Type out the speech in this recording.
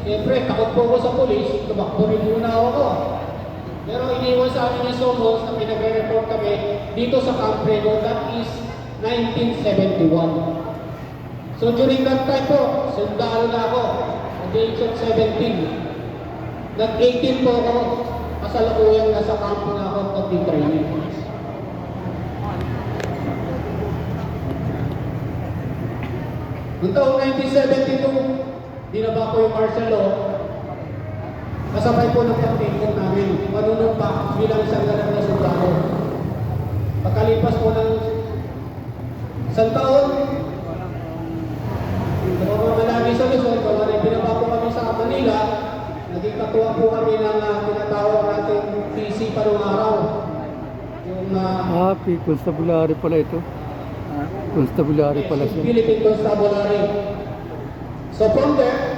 Siyempre, takot po ako sa pulis, tumakbo rin muna ako. Pero iniwan sa amin ni Somos na pinagre-report kami dito sa Camp Reno, that is 1971. So during that time po, sundalo na ako at the age of 17. Nag-18 po ako, kasalukuyang nasa camp na ako pag-training. Noong taong 1972, dinaba ko yung martial law, kasabay po ng pag-take namin, manunumpa bilang isang ganang na sundalo. Pagkalipas po ng isang taon, lagi sa Luzon, kung binaba po kami sa Manila, naging katuwa po kami ng tinatawag natin PC pa noong araw. Yung Constabulary pala ito. Constabulary pala siya. Philippine Constabulary. So from there,